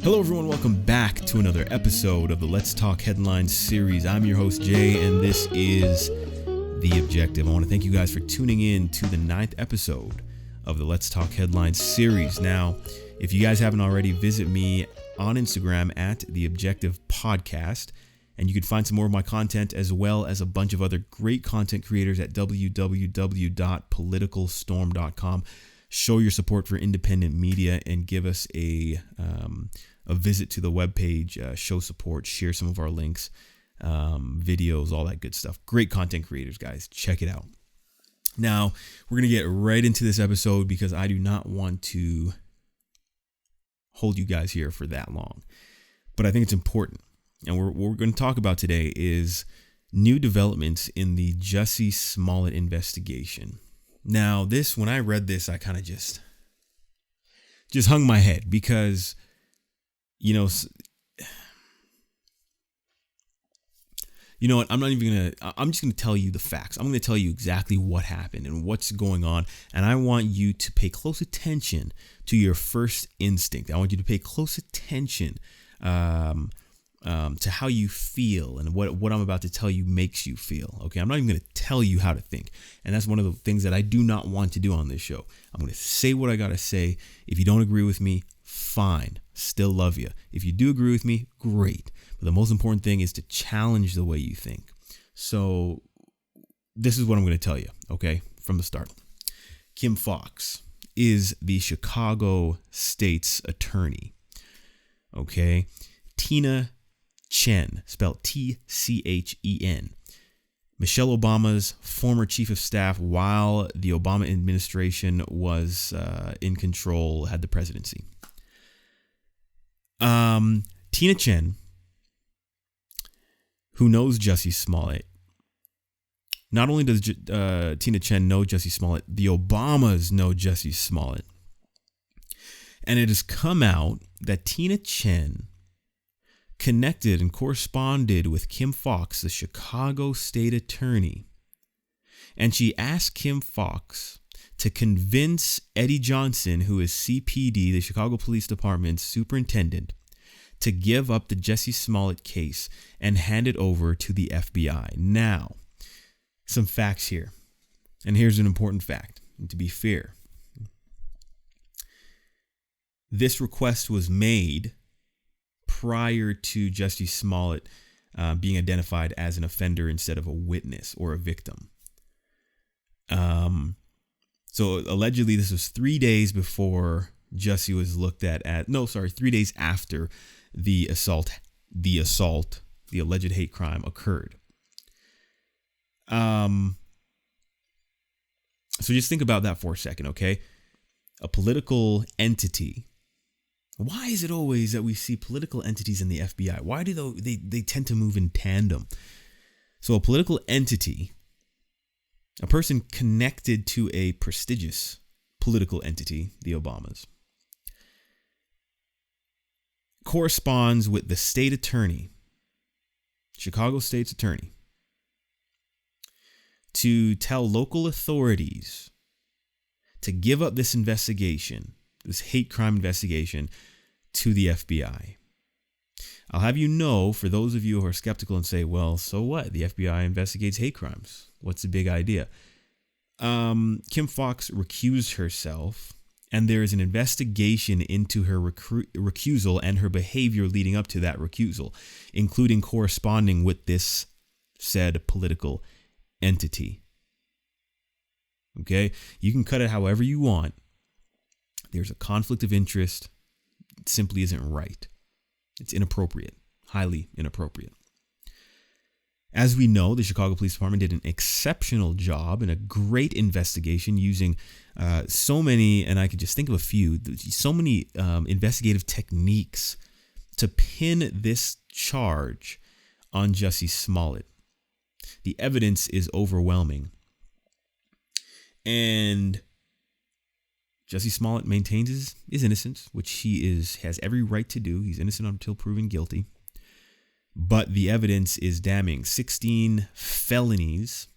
Hello everyone, welcome back to another episode of the Let's Talk Headlines series. I'm your host Jay, and this is The Objective. I want to thank you guys for tuning in to the 9th episode of the Let's Talk Headlines series. Now, if you guys haven't already, visit me on Instagram at The Objective Podcast, and you can find some more of my content as well as a bunch of other great content creators at www.politicalstorm.com. Show your support for independent media and give us a visit to the webpage, show support, share some of our links, videos, all that good stuff. Great content creators, guys. Check it out. Now, we're going to get right into this episode because I do not want to hold you guys here for that long. But I think it's important. And what we're going to talk about today is new developments in the Jussie Smollett investigation. Now, when I read this, I kind of just hung my head because, you know what? I'm just going to tell you the facts. I'm going to tell you exactly what happened and what's going on. And I want you to pay close attention to your first instinct. I want you to pay close attention to how you feel and what I'm about to tell you makes you feel. Okay, I'm not even going to tell you how to think. And that's one of the things that I do not want to do on this show. I'm going to say what I got to say. If you don't agree with me, fine. Still love you. If you do agree with me, great. But the most important thing is to challenge the way you think. So this is what I'm going to tell you, okay, from the start. Kim FOXX is the Chicago state's attorney. Okay. TCHEN, spelled TCHEN, Michelle Obama's former chief of staff while the Obama administration was in control, had the presidency. TCHEN, who knows Jussie Smollett, not only does TCHEN know Jussie Smollett, the Obamas know Jussie Smollett. And it has come out that TCHEN connected and corresponded with Kim FOXX, the Chicago state attorney. And she asked Kim FOXX to convince Eddie Johnson, who is CPD, the Chicago Police Department's superintendent, to give up the Jussie Smollett case and hand it over to the FBI. Now, some facts here. And here's an important fact. And to be fair, this request was made prior to Jussie Smollett being identified as an offender instead of a witness or a victim. So allegedly this was 3 days before Jussie was looked at 3 days after the alleged hate crime occurred. So just think about that for a second, okay? A political entity. Why is it always that we see political entities in the FBI? Why do they tend to move in tandem? So a political entity, a person connected to a prestigious political entity, the Obamas, corresponds with the state attorney, Chicago state's attorney, to tell local authorities to give up this investigation, this hate crime investigation, to the FBI. I'll have you know, for those of you who are skeptical and say, well, so what? The FBI investigates hate crimes. What's the big idea? Kim FOXX recused herself, and there is an investigation into her recusal and her behavior leading up to that recusal, including corresponding with this said political entity. Okay? You can cut it however you want. There's a conflict of interest. It simply isn't right. It's inappropriate, highly inappropriate. As we know, the Chicago Police Department did an exceptional job and a great investigation using so many, and I could just think of a few, so many investigative techniques to pin this charge on Jussie Smollett. The evidence is overwhelming. And Jussie Smollett maintains his innocence, which he has every right to do. He's innocent until proven guilty. But the evidence is damning. 16 felonies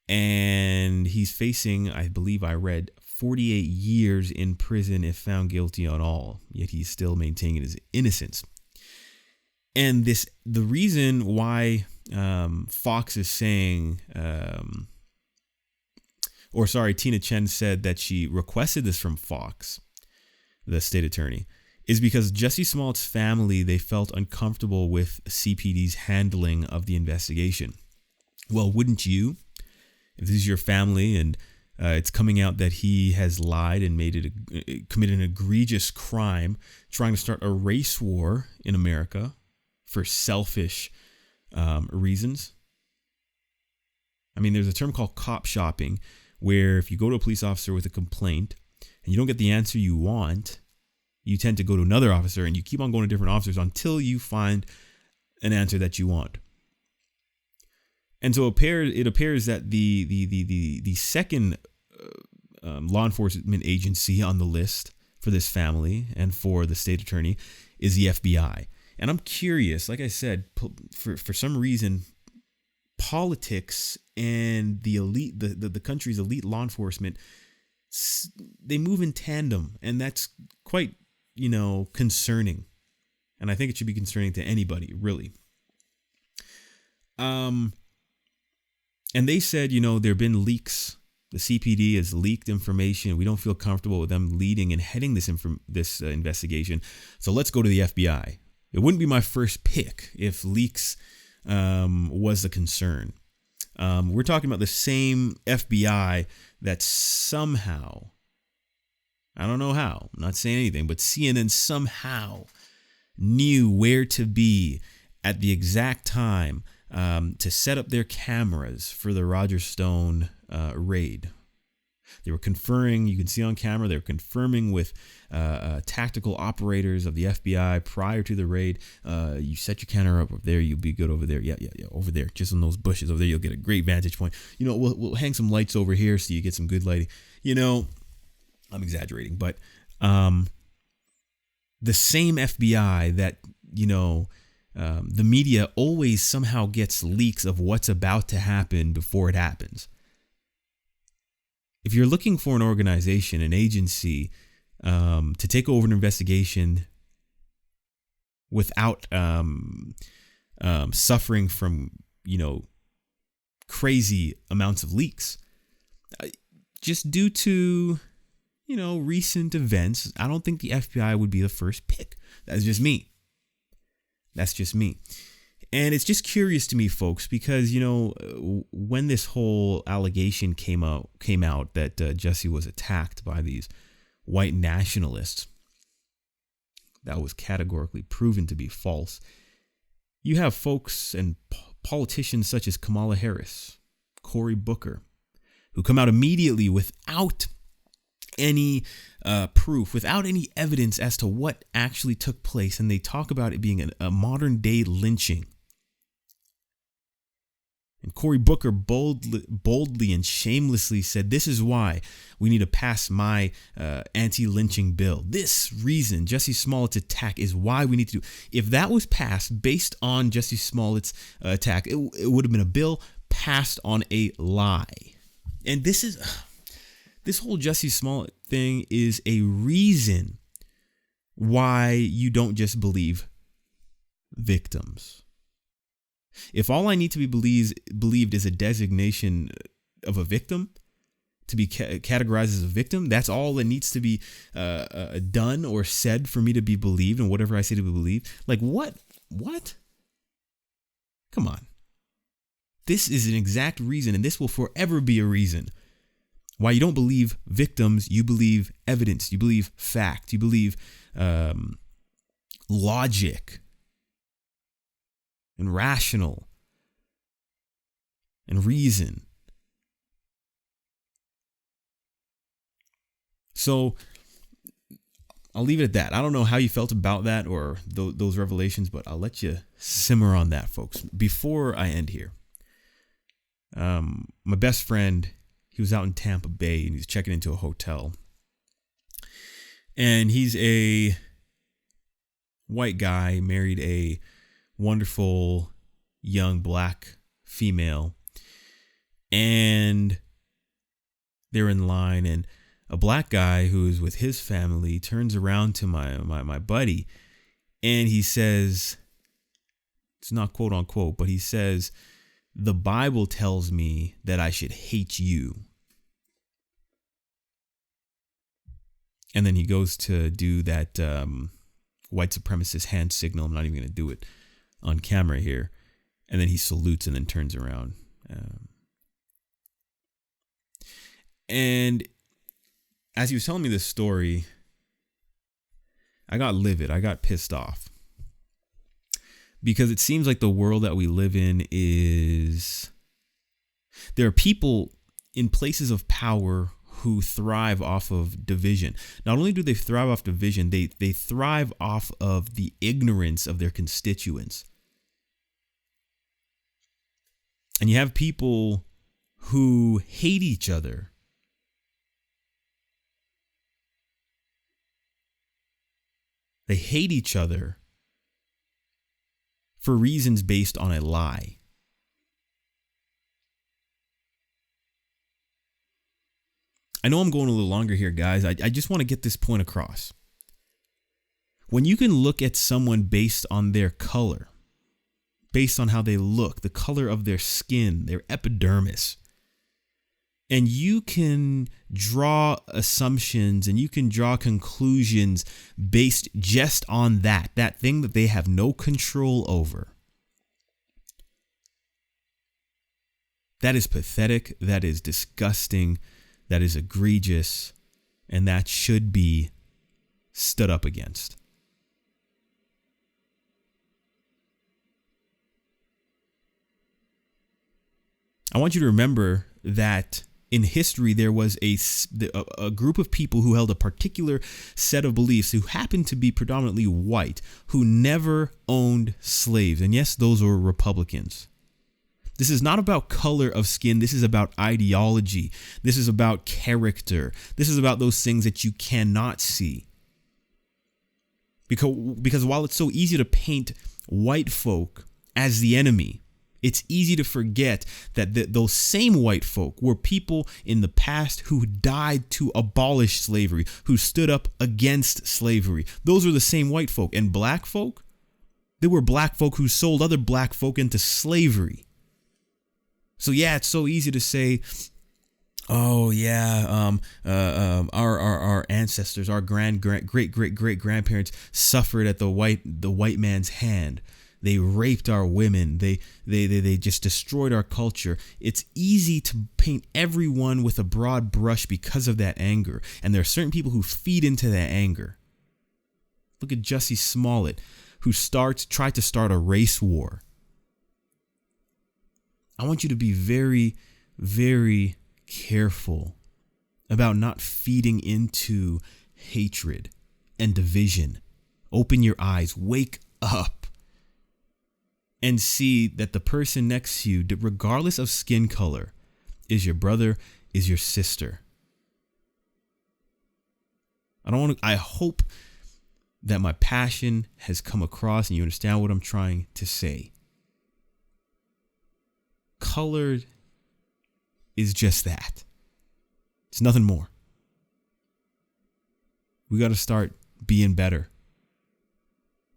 And he's facing, I believe I read, 48 years in prison if found guilty on all. Yet he's still maintaining his innocence. And the reason why FOXX is saying, TCHEN said that she requested this from FOXX, the state attorney, is because Jussie Smollett's family, they felt uncomfortable with CPD's handling of the investigation. Well, wouldn't you? If this is your family and it's coming out that he has lied and committed an egregious crime, trying to start a race war in America for selfish reasons. I mean, there's a term called cop shopping, where if you go to a police officer with a complaint and you don't get the answer you want, you tend to go to another officer and you keep on going to different officers until you find an answer that you want. And so it appears that the second law enforcement agency on the list for this family and for the state attorney is the FBI. And I'm curious, like I said, for some reason, politics and the elite, the country's elite law enforcement, they move in tandem, and that's quite, concerning. And I think it should be concerning to anybody, really. And they said, there have been leaks. The CPD has leaked information. We don't feel comfortable with them leading and heading this investigation. So let's go to the FBI. It wouldn't be my first pick if leaks was the concern. We're talking about the same FBI that somehow, I don't know how, I'm not saying anything, but CNN somehow knew where to be at the exact time to set up their cameras for the Roger Stone raid. They were conferring, you can see on camera, they were confirming with tactical operators of the FBI prior to the raid. You set your camera up over there, you'll be good over there. Yeah, over there, just in those bushes over there, you'll get a great vantage point. We'll hang some lights over here so you get some good lighting. I'm exaggerating, but the same FBI that, the media always somehow gets leaks of what's about to happen before it happens. If you're looking for an organization, an agency, to take over an investigation without suffering from, crazy amounts of leaks, just due to, recent events, I don't think the FBI would be the first pick. That's just me. And it's just curious to me, folks, because, when this whole allegation came out that Jussie was attacked by these white nationalists, that was categorically proven to be false. You have folks and politicians such as Kamala Harris, Cory Booker, who come out immediately without any proof, without any evidence as to what actually took place, and they talk about it being a modern day lynching. And Cory Booker boldly and shamelessly said, this is why we need to pass my anti-lynching bill. This reason, Jussie Smollett's attack, is why we need to do. If that was passed based on Jussie Smollett's attack, it would have been a bill passed on a lie. And this whole Jussie Smollett thing is a reason why you don't just believe victims. If all I need to be believed is a designation of a victim, to be categorized as a victim, that's all that needs to be done or said for me to be believed, and whatever I say to be believed. Like, what? Come on. This is an exact reason, and this will forever be a reason why you don't believe victims. You believe evidence. You believe fact. You believe logic and rational and reason. So I'll leave it at that. I don't know how you felt about that or those revelations, but I'll let you simmer on that, folks. Before I end here, my best friend, he was out in Tampa Bay and he's checking into a hotel. And he's a white guy, married a wonderful young black female. And They're in line, and a black guy who is with his family turns around to my buddy, and he says, it's not quote unquote, but he says, "The Bible tells me that I should hate you." And then he goes to do that white supremacist hand signal. I'm not even going to do it on camera here. And then he salutes and then turns around. And as he was telling me this story, I got livid. I got pissed off. Because it seems like the world that we live in is... there are people in places of power who thrive off of division. Not only do they thrive off division, they thrive off of the ignorance of their constituents. And you have people who hate each other. They hate each other for reasons based on a lie. I know I'm going a little longer here, guys. I just want to get this point across. When you can look at someone based on their color, based on how they look, the color of their skin, their epidermis, and you can draw assumptions and you can draw conclusions based just on that thing that they have no control over. That is pathetic. That is disgusting. That is egregious. And that should be stood up against. I want you to remember that in history, there was a group of people who held a particular set of beliefs who happened to be predominantly white, who never owned slaves. And yes, those were Republicans. This is not about color of skin. This is about ideology. This is about character. This is about those things that you cannot see. Because while it's so easy to paint white folk as the enemy, it's easy to forget that those same white folk were people in the past who died to abolish slavery, who stood up against slavery. Those were the same white folk. And black folk, they were black folk who sold other black folk into slavery. So yeah, it's so easy to say, oh yeah, our ancestors, our great grandparents suffered at the white man's hand. They raped our women. They just destroyed our culture. It's easy to paint everyone with a broad brush because of that anger. And there are certain people who feed into that anger. Look at Jussie Smollett, who tried to start a race war. I want you to be very, very careful about not feeding into hatred and division. Open your eyes, wake up, and see that the person next to you, regardless of skin color, is your brother, is your sister. I hope that my passion has come across and you understand what I'm trying to say. Color is just that. It's nothing more. We got to start being better.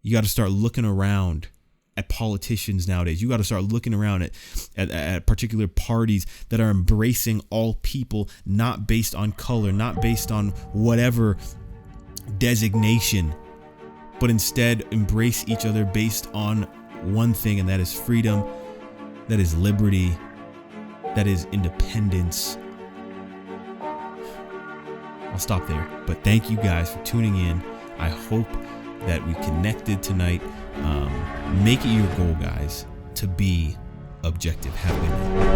You got to start looking around at politicians nowadays. You got to start looking around at particular parties that are embracing all people, not based on color, not based on whatever designation, but instead embrace each other based on one thing, and that is freedom, that is liberty, that is independence. I'll stop there, but thank you guys for tuning in. I hope that we connected tonight. Make it your goal, guys, to be objective. Have a good night.